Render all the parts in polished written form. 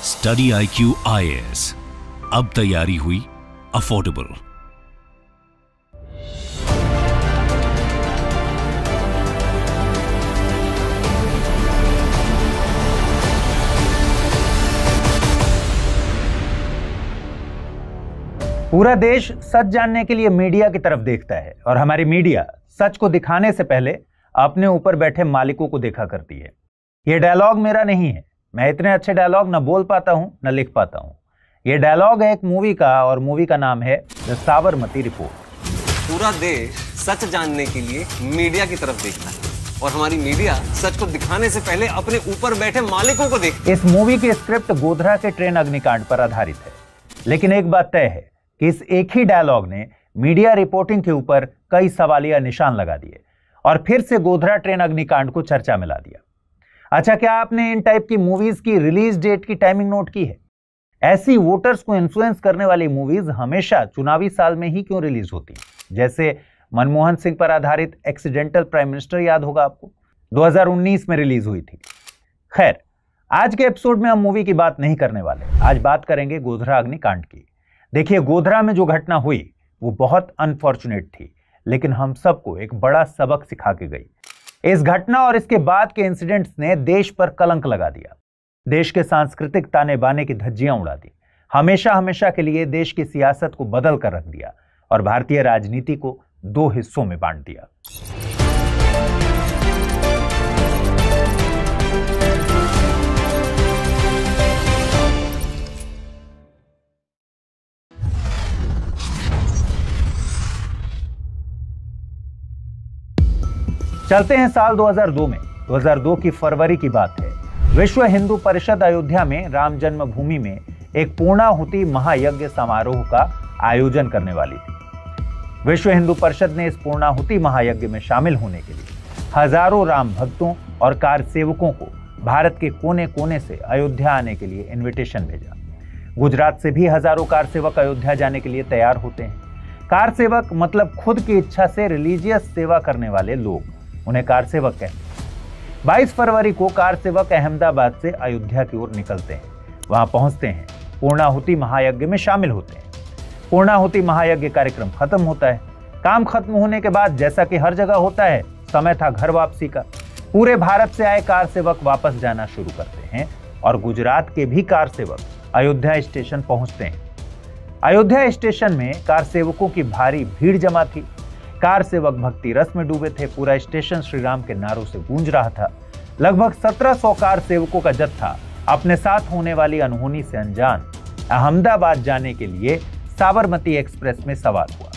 Study IQ IAS, अब तैयारी हुई अफोर्डेबल। पूरा देश सच जानने के लिए मीडिया की तरफ देखता है और हमारी मीडिया सच को दिखाने से पहले अपने ऊपर बैठे मालिकों को देखा करती है। यह डायलॉग मेरा नहीं है, मैं इतने अच्छे डायलॉग न बोल पाता हूं न लिख पाता हूं। यह डायलॉग है एक मूवी का और मूवी का नाम है द साबरमती रिपोर्ट। पूरा देश सच जानने के लिए मीडिया की तरफ देखता है और हमारी मीडिया सच को दिखाने से पहले अपने ऊपर बैठे मालिकों को देखती है। इस मूवी की स्क्रिप्ट गोधरा के ट्रेन अग्निकांड पर आधारित है, लेकिन एक बात तय है कि इस एक ही डायलॉग ने मीडिया रिपोर्टिंग के ऊपर कई सवालिया निशान लगा दिए और फिर से गोधरा ट्रेन अग्निकांड को चर्चा में ला दिया। अच्छा, क्या आपने इन टाइप की मूवीज की रिलीज डेट की टाइमिंग नोट की है? ऐसी वोटर्स को इन्फ्लुएंस करने वाली मूवीज हमेशा चुनावी साल में ही क्यों रिलीज होती है? जैसे मनमोहन सिंह पर आधारित एक्सीडेंटल प्राइम मिनिस्टर याद होगा आपको, 2019 में रिलीज हुई थी। खैर, आज के एपिसोड में हम मूवी की बात नहीं करने वाले, आज बात करेंगे गोधरा अग्निकांड की। देखिए, गोधरा में जो घटना हुई वो बहुत अनफॉर्चुनेट थी, लेकिन हम सबको एक बड़ा सबक सिखा के गई। इस घटना और इसके बाद के इंसिडेंट्स ने देश पर कलंक लगा दिया, देश के सांस्कृतिक ताने बाने की धज्जियां उड़ा दी, हमेशा हमेशा के लिए देश की सियासत को बदल कर रख दिया और भारतीय राजनीति को दो हिस्सों में बांट दिया। चलते हैं साल 2002 में। 2002 की फरवरी की बात है। विश्व हिंदू परिषद अयोध्या में राम जन्मभूमि में एक पूर्णाहुति महायज्ञ समारोह का आयोजन करने वाली थी। विश्व हिंदू परिषद ने इस पूर्णाहुति महायज्ञ में शामिल होने के लिए हजारों राम भक्तों और कार सेवकों को भारत के कोने कोने से अयोध्या आने के लिए इन्विटेशन भेजा। गुजरात से भी हजारों कार सेवक अयोध्या जाने के लिए तैयार होते हैं। कार सेवक मतलब खुद की इच्छा से रिलीजियस सेवा करने वाले लोग, उन्हें कार सेवक कहते हैं। 22 फरवरी को कार सेवक अहमदाबाद से अयोध्या की ओर निकलते हैं, वहां पहुंचते हैं, पूर्णाहुति महायज्ञ में शामिल होते हैं। पूर्णाहुति महायज्ञ कार्यक्रम खत्म होता है। काम खत्म होने के बाद जैसा कि हर जगह होता है, समय था घर वापसी का। पूरे भारत से आए कार सेवक वापस जाना शुरू करते हैं और गुजरात के भी कार सेवक अयोध्या स्टेशन पहुंचते हैं। अयोध्या स्टेशन में कार सेवकों की भारी भीड़ जमा थी। कार सेवक भक्ति रस में डूबे थे। पूरा स्टेशन श्री राम के नारों से गूंज रहा था। लगभग 1700 कार सेवकों का जत्था अपने साथ होने वाली अनहोनी से अनजान अहमदाबाद जाने के लिए साबरमती एक्सप्रेस में सवार हुआ।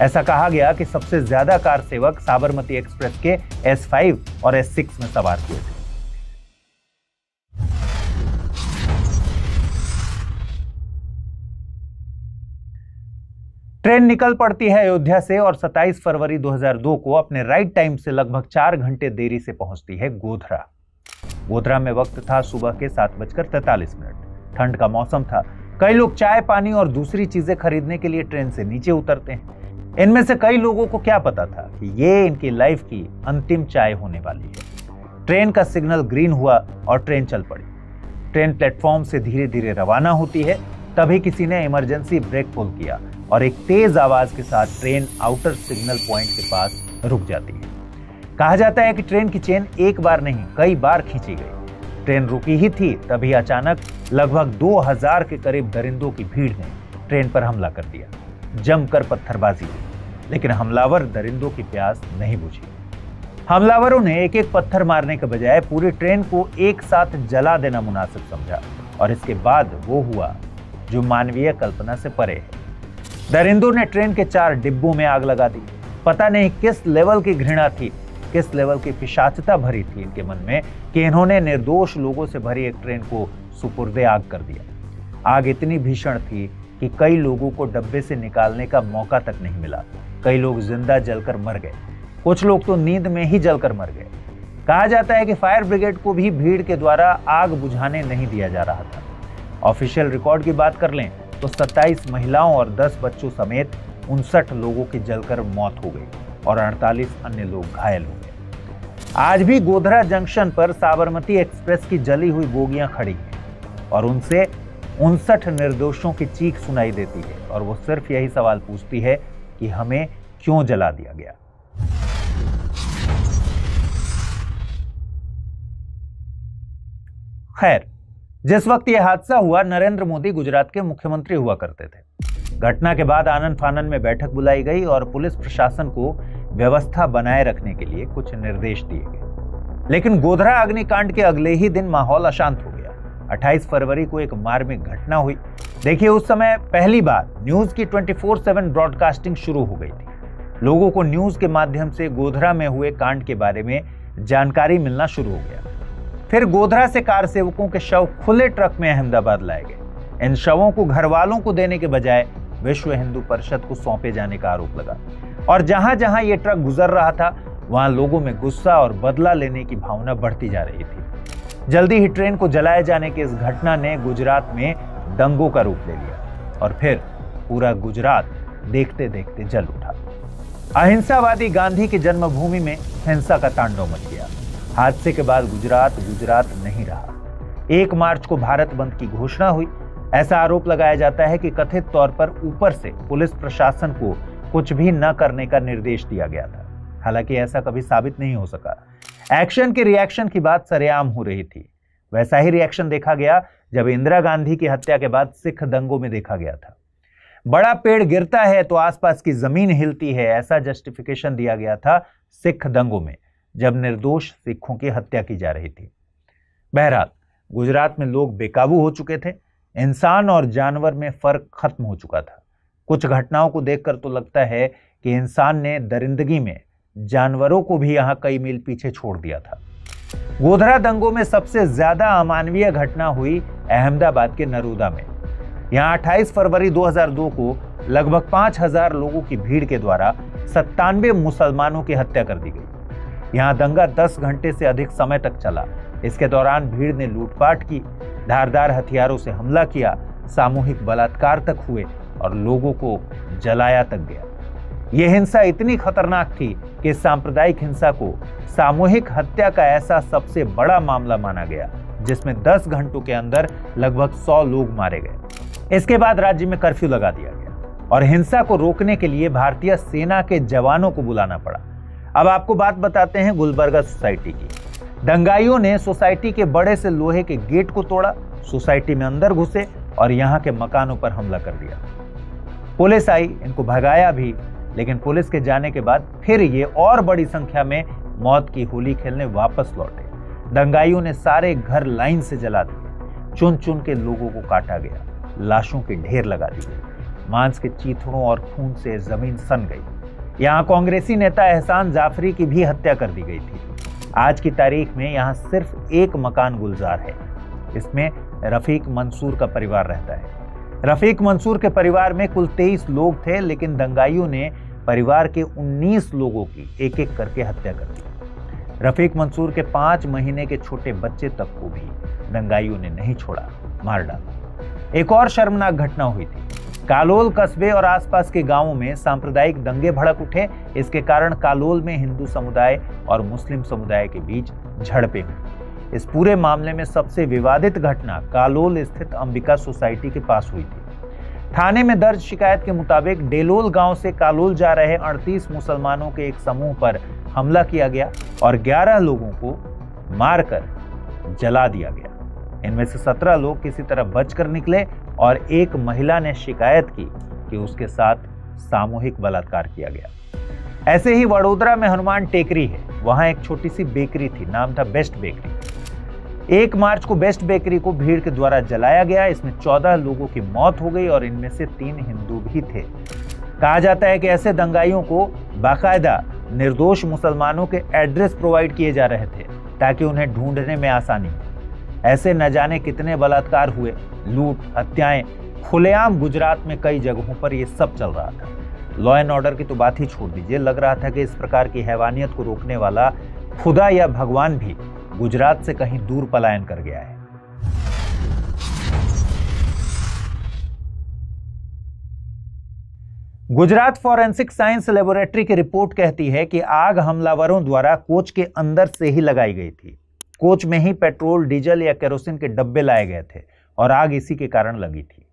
ऐसा कहा गया कि सबसे ज्यादा कार सेवक साबरमती एक्सप्रेस के S5 और S6 में सवार हुए थे। ट्रेन निकल पड़ती है अयोध्या से और 27 फरवरी 2002 को अपने राइट टाइम से लगभग 4 घंटे देरी से पहुंचती है गोधरा। गोधरा में वक्त था सुबह के 7:43। ठंड का मौसम था। कई लोग चाय पानी और दूसरी चीजें खरीदने के लिए ट्रेन से नीचे उतरते हैं। इनमें से कई लोगों को क्या पता था कि ये इनकी लाइफ की अंतिम चाय होने वाली है। ट्रेन का सिग्नल ग्रीन हुआ और ट्रेन चल पड़ी। ट्रेन प्लेटफॉर्म से धीरे धीरे रवाना होती है, तभी किसी ने इमरजेंसी ब्रेक पुल किया और एक तेज आवाज के साथ ट्रेन आउटर सिग्नल पॉइंट के पास रुक जाती है। कहा जाता है कि ट्रेन की चेन एक बार नहीं कई बार खींची गई। ट्रेन रुकी ही थी, तभी अचानक लगभग 2000 के करीब दरिंदों की भीड़ ने ट्रेन पर हमला कर दिया। जमकर पत्थरबाजी हुई, लेकिन हमलावर दरिंदों की प्यास नहीं बुझी। हमलावरों ने एक एक पत्थर मारने के बजाय पूरी ट्रेन को एक साथ जला देना मुनासिब समझा और इसके बाद वो हुआ जो मानवीय कल्पना से परे है। दरिंदों ने ट्रेन के 4 डिब्बों में आग लगा दी। पता नहीं किस लेवल की घृणा थी, किस लेवल की पिशाचता भरी थी इनके मन में कि इन्होंने निर्दोष लोगों से भरी एक ट्रेन को सुपुर्दे आग कर दिया। आग इतनी भीषण थी कि कई लोगों को डब्बे से निकालने का मौका तक नहीं मिला। कई लोग जिंदा जलकर मर गए, कुछ लोग तो नींद में ही जलकर मर गए। कहा जाता है कि फायर ब्रिगेड को भी भीड़ के द्वारा आग बुझाने नहीं दिया जा रहा था। ऑफिशियल रिकॉर्ड की बात कर लें तो 27 महिलाओं और 10 बच्चों समेत 59 लोगों की जलकर मौत हो गई और 48 अन्य लोग घायल हो गए। आज भी गोधरा जंक्शन पर साबरमती एक्सप्रेस की जली हुई बोगियां खड़ी हैं। और उनसे 59 निर्दोषों की चीख सुनाई देती है और वो सिर्फ यही सवाल पूछती है कि हमें क्यों जला दिया गया। खैर, जिस वक्त यह हादसा हुआ, नरेंद्र मोदी गुजरात के मुख्यमंत्री हुआ करते थे। घटना के बाद आनन फानन में बैठक बुलाई गई और पुलिस प्रशासन को व्यवस्था बनाए रखने के लिए कुछ निर्देश दिए गए। लेकिन गोधरा अग्निकांड के अगले ही दिन माहौल अशांत हो गया। 28 फरवरी को एक मार्मिक घटना हुई। देखिए, उस समय पहली बार न्यूज की 24/7 ब्रॉडकास्टिंग शुरू हो गई थी। लोगों को न्यूज के माध्यम से गोधरा में हुए कांड के बारे में जानकारी मिलना शुरू हो गया। फिर गोधरा से कार सेवकों के शव खुले ट्रक में अहमदाबाद लाए गए। इन शवों को घर वालों को देने के बजाय विश्व हिंदू परिषद को सौंपे जाने का आरोप लगा और जहां जहां ये ट्रक गुजर रहा था वहां लोगों में गुस्सा और बदला लेने की भावना बढ़ती जा रही थी। जल्दी ही ट्रेन को जलाए जाने की इस घटना ने गुजरात में दंगों का रूप ले लिया और फिर पूरा गुजरात देखते देखते जल उठा। अहिंसावादी गांधी की जन्मभूमि में हिंसा का तांडव मच गया। हादसे के बाद गुजरात नहीं रहा। 1 मार्च को भारत बंद की घोषणा हुई। ऐसा आरोप लगाया जाता है कि कथित तौर पर ऊपर से पुलिस प्रशासन को कुछ भी न करने का निर्देश दिया गया था। हालांकि ऐसा कभी साबित नहीं हो सका। एक्शन के रिएक्शन की बात सरेआम हो रही थी। वैसा ही रिएक्शन देखा गया जब इंदिरा गांधी की हत्या के बाद सिख दंगों में देखा गया था। बड़ा पेड़ गिरता है तो आसपास की जमीन हिलती है, ऐसा जस्टिफिकेशन दिया गया था सिख दंगों में जब निर्दोष सिखों की हत्या की जा रही थी। बहरहाल, गुजरात में लोग बेकाबू हो चुके थे। इंसान और जानवर में फर्क खत्म हो चुका था। कुछ घटनाओं को देखकर तो लगता है कि इंसान ने दरिंदगी में जानवरों को भी यहां कई मील पीछे छोड़ दिया था। गोधरा दंगों में सबसे ज्यादा अमानवीय घटना हुई अहमदाबाद के नरोदा में। यहां 28 फरवरी 2002 को लगभग 5000 लोगों की भीड़ के द्वारा 97 मुसलमानों की हत्या कर दी गई। यहां दंगा 10 घंटे से अधिक समय तक चला। इसके दौरान भीड़ ने लूटपाट की, धारदार हथियारों से हमला किया, सामूहिक बलात्कार तक हुए और लोगों को जलाया तक गया। यह हिंसा इतनी खतरनाक थी कि सांप्रदायिक हिंसा को सामूहिक हत्या का ऐसा सबसे बड़ा मामला माना गया जिसमें 10 घंटों के अंदर लगभग 100 लोग मारे गए। इसके बाद राज्य में कर्फ्यू लगा दिया गया और हिंसा को रोकने के लिए भारतीय सेना के जवानों को बुलाना पड़ा। अब आपको बात बताते हैं गुलबर्गा सोसाइटी की। दंगाइयों ने सोसाइटी के बड़े से लोहे के गेट को तोड़ा, सोसाइटी में अंदर घुसे और यहां के मकानों पर हमला कर दिया। पुलिस आई, इनको भगाया भी, लेकिन पुलिस के जाने के बाद फिर ये और बड़ी संख्या में मौत की होली खेलने वापस लौटे। दंगाइयों ने सारे घर लाइन से जला दिए, चुन चुन के लोगों को काटा गया, लाशों के ढेर लगा दिए, मांस के चीथड़ों और खून से जमीन सन गई। यहाँ कांग्रेसी नेता एहसान जाफरी की भी हत्या कर दी गई थी। आज की तारीख में यहाँ सिर्फ एक मकान गुलजार है। इसमें रफीक मंसूर का परिवार रहता है। रफीक मंसूर के परिवार में कुल 23 लोग थे, लेकिन दंगाइयों ने परिवार के 19 लोगों की एक एक करके हत्या कर दी। रफीक मंसूर के 5 महीने के छोटे बच्चे तक को भी दंगाइयों ने नहीं छोड़ा, मार डाला। एक और शर्मनाक घटना हुई थी। कालोल कस्बे और आसपास के गांवों में सांप्रदायिक दंगे भड़क उठे। इसके कारण कालोल में हिंदू समुदाय और मुस्लिम समुदाय के बीच झड़पें हुई। इस पूरे मामले में सबसे विवादित घटना कालोल स्थित अंबिका सोसाइटी के पास हुई थी। थाने में दर्ज शिकायत के मुताबिक डेलोल गांव से कालोल जा रहे 38 मुसलमानों के एक समूह पर हमला किया गया और 11 लोगों को मारकर जला दिया गया। इनमें से 17 लोग किसी तरह बचकर निकले और एक महिला ने शिकायत की कि उसके साथ सामूहिक बलात्कार किया गया। ऐसे ही वडोदरा में हनुमान टेकरी है, वहां एक छोटी सी बेकरी थी, नाम था बेस्ट बेकरी। 1 मार्च को बेस्ट बेकरी को भीड़ के द्वारा जलाया गया। इसमें 14 लोगों की मौत हो गई और इनमें से 3 हिंदू भी थे। कहा जाता है कि ऐसे दंगाइयों को बाकायदा निर्दोष मुसलमानों के एड्रेस प्रोवाइड किए जा रहे थे ताकि उन्हें ढूंढने में आसानी हो। ऐसे न जाने कितने बलात्कार हुए, लूट, हत्याएं, खुलेआम गुजरात में कई जगहों पर यह सब चल रहा था। लॉ एंड ऑर्डर की तो बात ही छोड़ दीजिए, लग रहा था कि इस प्रकार की हैवानियत को रोकने वाला खुदा या भगवान भी गुजरात से कहीं दूर पलायन कर गया है। गुजरात फॉरेंसिक साइंस लेबोरेटरी की रिपोर्ट कहती है कि आग हमलावरों द्वारा कोच के अंदर से ही लगाई गई थी। कोच में ही पेट्रोल, डीजल या केरोसिन के डब्बे लाए गए थे और आग इसी के कारण लगी थी।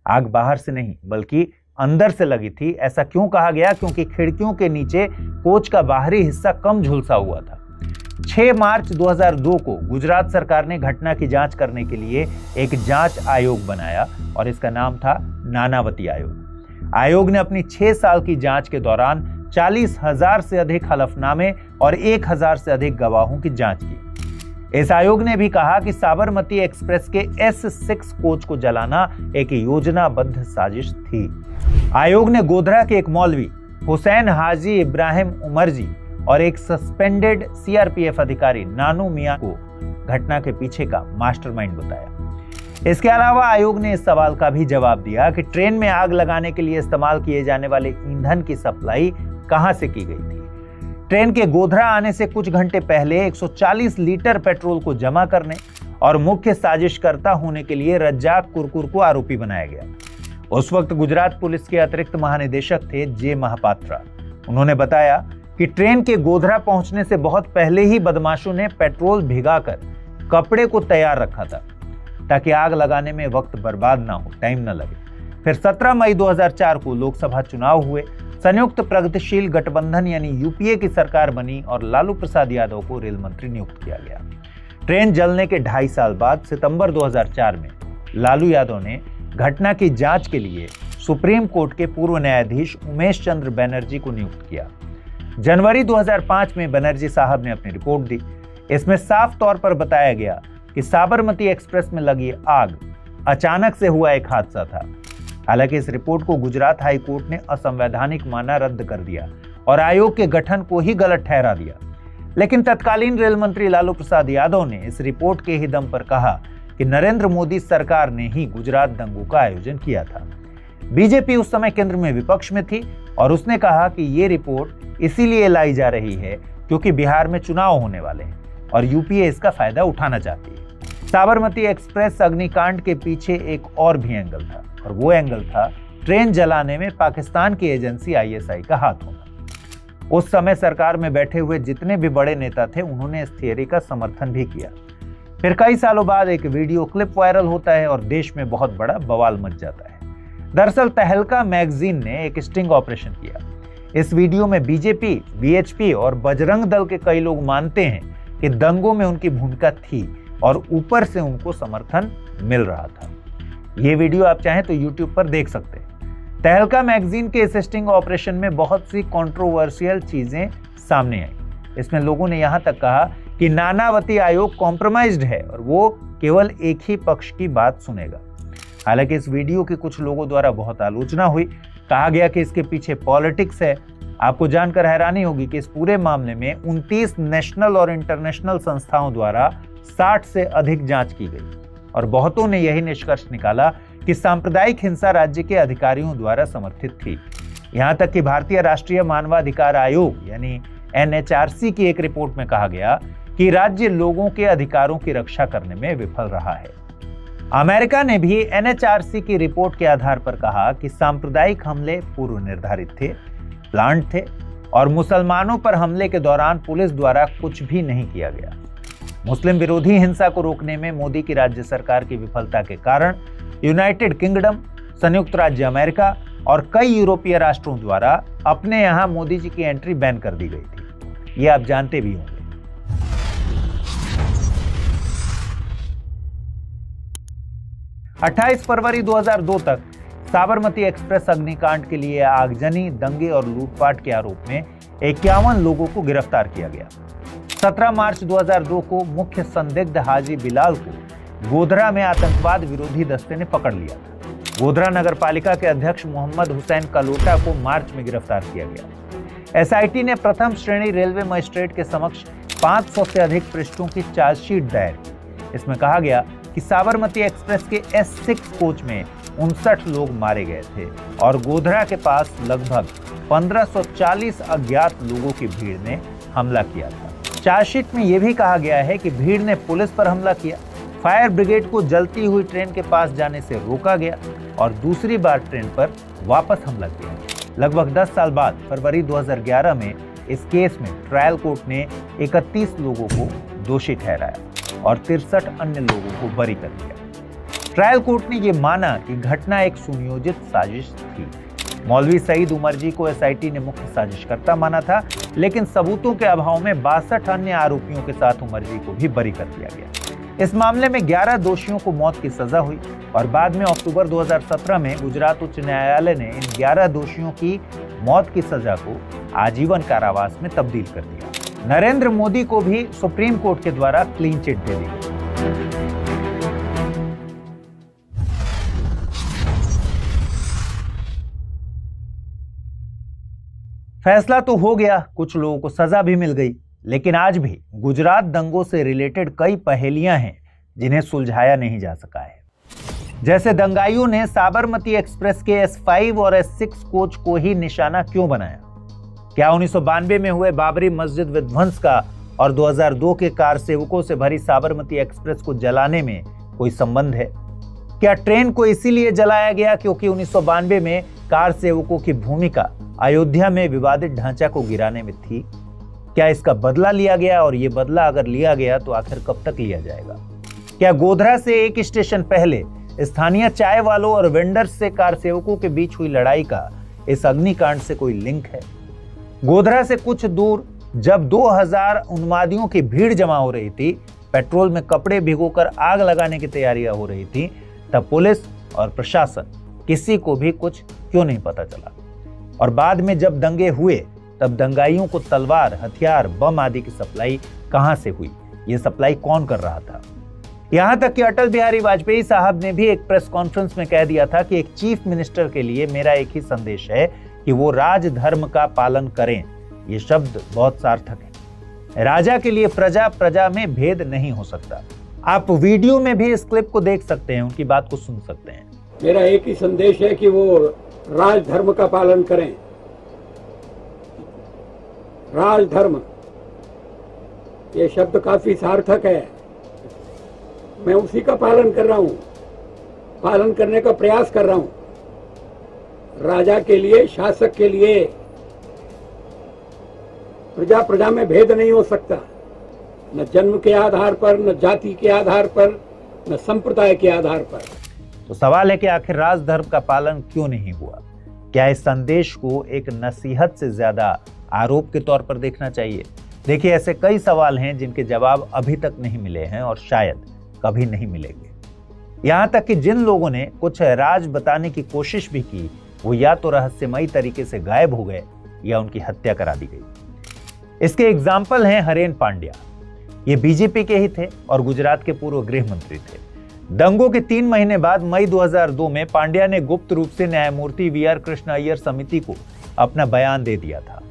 आग बाहर से नहीं बल्कि अंदर से लगी थी। ऐसा क्यों कहा गया? क्योंकि खिड़कियों के नीचे कोच का बाहरी हिस्सा कम झुलसा हुआ था। 6 मार्च 2002 को गुजरात सरकार ने घटना की जांच करने के लिए एक जांच आयोग बनाया और इसका नाम था नानावती आयोग। आयोग ने अपनी 6 साल की जांच के दौरान 40,000 से अधिक हलफनामे और 1,000 से अधिक गवाहों की जांच की। इस आयोग ने भी कहा कि साबरमती एक्सप्रेस के S6 कोच को जलाना एक योजनाबद्ध साजिश थी। आयोग ने गोधरा के एक मौलवी हुसैन हाजी इब्राहिम उमरजी और एक सस्पेंडेड CRPF अधिकारी नानू मियां को घटना के पीछे का मास्टरमाइंड बताया। इसके अलावा आयोग ने इस सवाल का भी जवाब दिया कि ट्रेन में आग लगाने के लिए इस्तेमाल किए जाने वाले ईंधन की सप्लाई कहां से की गई थी। ट्रेन के गोधरा आने से कुछ घंटे पहले 140 लीटर पेट्रोल को जमा करने और मुख्य साजिशकर्ता होने के लिए रज्जाक कुरकुर को आरोपी बनाया गया। उस वक्त गुजरात पुलिस के अतिरिक्त महानिदेशक थे J महापात्रा। उन्होंने बताया कि ट्रेन के गोधरा पहुंचने से बहुत पहले ही बदमाशों ने पेट्रोल भिगाकर कपड़े को तैयार रखा था ताकि आग लगाने में वक्त बर्बाद ना हो, टाइम ना लगे। फिर 17 मई 2004 को लोकसभा चुनाव हुए। संयुक्त प्रगतिशील गठबंधन यानी UPA की सरकार बनी और लालू प्रसाद यादव को रेल मंत्री नियुक्त किया गया। ट्रेन जलने के 2.5 साल बाद सितंबर 2004 में लालू यादव ने घटना की जांच के लिए सुप्रीम कोर्ट के पूर्व न्यायाधीश उमेश चंद्र बनर्जी को नियुक्त किया। जनवरी 2005 में बनर्जी साहब ने अपनी रिपोर्ट दी। इसमें साफ तौर पर बताया गया कि साबरमती एक्सप्रेस में लगी आग अचानक से हुआ एक हादसा था। हालांकि इस रिपोर्ट को गुजरात हाई कोर्ट ने असंवैधानिक माना रद्द कर दिया और आयोग के गठन को ही गलत ठहरा दिया। लेकिन तत्कालीन रेल मंत्री लालू प्रसाद यादव ने इस रिपोर्ट के ही दम पर कहा कि नरेंद्र मोदी सरकार ने ही गुजरात दंगों का आयोजन किया था। बीजेपी उस समय केंद्र में विपक्ष में थी और उसने कहा कि ये रिपोर्ट इसीलिए लाई जा रही है क्योंकि बिहार में चुनाव होने वाले हैं और UPA इसका फायदा उठाना चाहती है। साबरमती एक्सप्रेस अग्निकांड के पीछे एक और भी एंगल था और वो एंगल था ट्रेन जलाने में पाकिस्तान की एजेंसी ISI का हाथ होना। उस समय सरकार में बैठे हुए जितने भी बड़े नेता थे उन्होंने इस थियरी का समर्थन भी किया। फिर कई सालों बाद एक वीडियो क्लिप वायरल होता है और देश में बहुत बड़ा बवाल मच जाता है। दरअसल तहलका मैगजीन ने एक स्टिंग ऑपरेशन किया। इस वीडियो में BJP, VHP और बजरंग दल के कई लोग मानते हैं कि दंगों में उनकी भूमिका थी और ऊपर से उनको समर्थन मिल रहा था। ये वीडियो आप चाहें तो YouTube पर देख सकते हैं। तहलका मैगजीन के इस स्टिंग ऑपरेशन में बहुत सी कंट्रोवर्शियल चीजें सामने आई। इसमें लोगों ने यहां तक कहा कि नानावती आयोग कॉम्प्रोमाइज्ड है और वो केवल एक ही पक्ष की बात सुनेगा। हालांकि इस वीडियो की कुछ लोगों द्वारा बहुत आलोचना हुई। कहा गया कि इसके पीछे पॉलिटिक्स है। आपको जानकर हैरानी होगी कि इस पूरे मामले में 29 नेशनल और इंटरनेशनल संस्थाओं द्वारा 60 से अधिक जांच की गई और बहुतों ने यही निष्कर्ष निकाला कि सांप्रदायिक हिंसा राज्य के अधिकारियों द्वारा समर्थित थी। यहां तक कि भारतीय राष्ट्रीय मानवाधिकार आयोग यानी NHRC की एक रिपोर्ट में कहा गया कि राज्य लोगों के अधिकारों की रक्षा करने में विफल रहा है। अमेरिका ने भी NHRC की रिपोर्ट के आधार पर कहा कि सांप्रदायिक हमले पूर्व निर्धारित थे, प्लांट थे और मुसलमानों पर हमले के दौरान पुलिस द्वारा कुछ भी नहीं किया गया। मुस्लिम विरोधी हिंसा को रोकने में मोदी की राज्य सरकार की विफलता के कारण यूनाइटेड किंगडम, संयुक्त राज्य अमेरिका और कई यूरोपीय राष्ट्रों द्वारा अपने यहां मोदी जी की एंट्री बैन कर दी गई थी। ये आप जानते भी होंगे। 28 फरवरी 2002 तक साबरमती एक्सप्रेस अग्निकांड के लिए आगजनी, दंगे और लूटपाट के आरोप में 51 लोगों को गिरफ्तार किया गया। 17 मार्च 2002 को मुख्य संदिग्ध हाजी बिलाल को गोधरा में आतंकवाद विरोधी दस्ते ने पकड़ लिया था। गोधरा नगर पालिका के अध्यक्ष मोहम्मद हुसैन कलोटा को मार्च में गिरफ्तार किया गया। SIT ने प्रथम श्रेणी रेलवे मजिस्ट्रेट के समक्ष 500 से अधिक पृष्ठों की चार्जशीट दायर की। इसमें कहा गया कि साबरमती एक्सप्रेस के S6 कोच में 59 लोग मारे गए थे और गोधरा के पास लगभग 1540 अज्ञात लोगों की भीड़ ने हमला किया था। चार्जशीट में यह भी कहा गया है कि भीड़ ने पुलिस पर हमला किया, फायर ब्रिगेड को जलती हुई ट्रेन के पास जाने से रोका गया और दूसरी बार ट्रेन पर वापस हमला किया। लगभग 10 साल बाद फरवरी 2011 में इस केस में ट्रायल कोर्ट ने 31 लोगों को दोषी ठहराया और 63 अन्य लोगों को बरी कर दिया। ट्रायल कोर्ट ने यह माना कि घटना एक सुनियोजित साजिश थी। मौलवी सईद उमर जी को एसआईटी ने मुख्य साजिशकर्ता माना था, लेकिन सबूतों के अभाव में 62 अन्य आरोपियों के साथ उमर जी को भी बरी कर दिया गया। इस मामले में 11 दोषियों को मौत की सजा हुई और बाद में अक्टूबर 2017 में गुजरात उच्च न्यायालय ने इन 11 दोषियों की मौत की सजा को आजीवन कारावास में तब्दील कर दिया। नरेंद्र मोदी को भी सुप्रीम कोर्ट के द्वारा क्लीन चिट दे दी। फैसला तो हो गया, कुछ लोगों को सजा भी मिल गई, लेकिन आज भी गुजरात दंगों से रिलेटेड कई पहेलियां हैं जिन्हें सुलझाया नहीं जा सका है। जैसे दंगाइयों ने साबरमती एक्सप्रेस के S5 और S6 कोच को ही निशाना क्यों बनाया? क्या 1992 में हुए बाबरी मस्जिद विध्वंस का और 2002 के कार सेवकों से भरी साबरमती एक्सप्रेस को जलाने में कोई संबंध है? क्या ट्रेन को इसीलिए जलाया गया क्योंकि 1992 में कार सेवकों की भूमिका अयोध्या में विवादित ढांचा को गिराने में थी? क्या इसका बदला लिया गया, और ये बदला अगर लिया गया तो आखिर कब तक लिया जाएगा? क्या गोधरा से एक स्टेशन पहले स्थानीय चाय वालों और वेंडर्स से कार सेवकों के बीच हुई लड़ाई का इस अग्निकांड से कोई लिंक है? गोधरा से कुछ दूर जब 2000 उन्मादियों की भीड़ जमा हो रही थी, पेट्रोल में कपड़े भिगोकर आग लगाने की तैयारियां हो रही थी, तब पुलिस और प्रशासन किसी को भी कुछ क्यों नहीं पता चला? और बाद में जब दंगे हुए तब दंगाइयों को तलवार, हथियार, बम आदि की सप्लाई कहां से हुई? ये सप्लाई कौन कर रहा था? यहां तक कि अटल बिहारी वाजपेयी साहब ने भी एक प्रेस कॉन्फ्रेंस में कह दिया था कि एक चीफ मिनिस्टर के लिए मेरा एक ही संदेश है कि वो राजधर्म का पालन करें। ये शब्द बहुत सार्थक है। राजा के लिए प्रजा, प्रजा में भेद नहीं हो सकता। आप वीडियो में भी इस क्लिप को देख सकते हैं, उनकी बात को सुन सकते हैं। मेरा एक ही संदेश है कि वो राजधर्म का पालन करें। राजधर्म, ये शब्द काफी सार्थक है। मैं उसी का पालन कर रहा हूं, पालन करने का प्रयास कर रहा हूं। राजा के लिए, शासक के लिए प्रजा प्रजा में भेद नहीं हो सकता, न जन्म के आधार पर, न जाति के आधार पर, न संप्रदाय के आधार पर। तो सवाल है कि आखिर राजधर्म का पालन क्यों नहीं हुआ? क्या इस संदेश को एक नसीहत से ज्यादा आरोप के तौर पर देखना चाहिए? देखिए, ऐसे कई सवाल हैं जिनके जवाब अभी तक नहीं मिले हैं और शायद कभी नहीं मिलेंगे। यहां तक कि जिन लोगों ने कुछ राज बताने की कोशिश भी की, वो या तो रहस्यमयी तरीके से गायब हो गए या उनकी हत्या करा दी गई। इसके एग्जाम्पल हैं हरेन पांड्या। ये बीजेपी के ही थे और गुजरात के पूर्व गृह मंत्री थे। दंगों के 3 महीने बाद मई 2002 में पांड्या ने गुप्त रूप से न्यायमूर्ति VR कृष्ण अय्यर समिति को अपना बयान दे दिया था।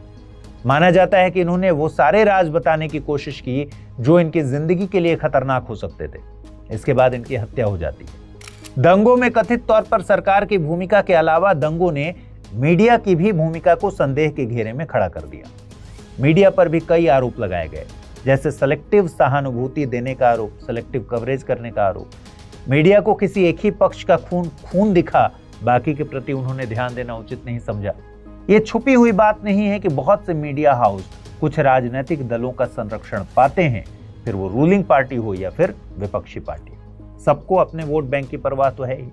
माना जाता है कि इन्होंने वो सारे राज बताने की कोशिश की जो इनकी जिंदगी के लिए खतरनाक हो सकते थे। इसके बाद इनकी हत्या हो जाती है। दंगों में कथित तौर पर सरकार की भूमिका के अलावा दंगों ने मीडिया की भी भूमिका को संदेह के घेरे में खड़ा कर दिया। मीडिया पर भी कई आरोप लगाए गए, जैसे सेलेक्टिव सहानुभूति देने का आरोप, सेलेक्टिव कवरेज करने का आरोप। मीडिया को किसी एक ही पक्ष का खून दिखा, बाकी के प्रति उन्होंने ध्यान देना उचित नहीं समझा। ये छुपी हुई बात नहीं है कि बहुत से मीडिया हाउस कुछ राजनीतिक दलों का संरक्षण पाते हैं, फिर वो रूलिंग पार्टी हो या फिर विपक्षी पार्टी। सबको अपने वोट बैंक की परवाह तो है ही।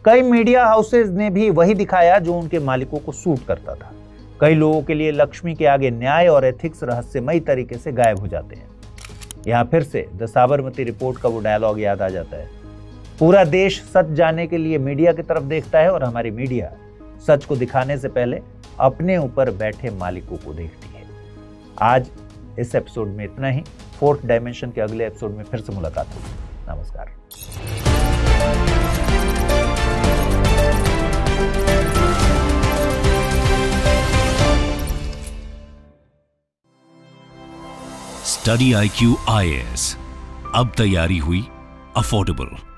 कई मीडिया हाउसेज ने भी वही दिखाया जो उनके मालिकों को सूट करता था। कई लोगों के लिए लक्ष्मी के आगे न्याय और एथिक्स रहस्यमयी तरीके से गायब हो जाते हैं। यहाँ फिर से द साबरमती रिपोर्ट का वो डायलॉग याद आ जाता है। पूरा देश सच जानने के लिए मीडिया की तरफ देखता है और हमारी मीडिया सच को दिखाने से पहले अपने ऊपर बैठे मालिकों को देखती है। आज इस एपिसोड में इतना ही। फोर्थ डायमेंशन के अगले एपिसोड में फिर से मुलाकात होगी। नमस्कार। स्टडी IQ IAS अब तैयारी हुई अफोर्डेबल।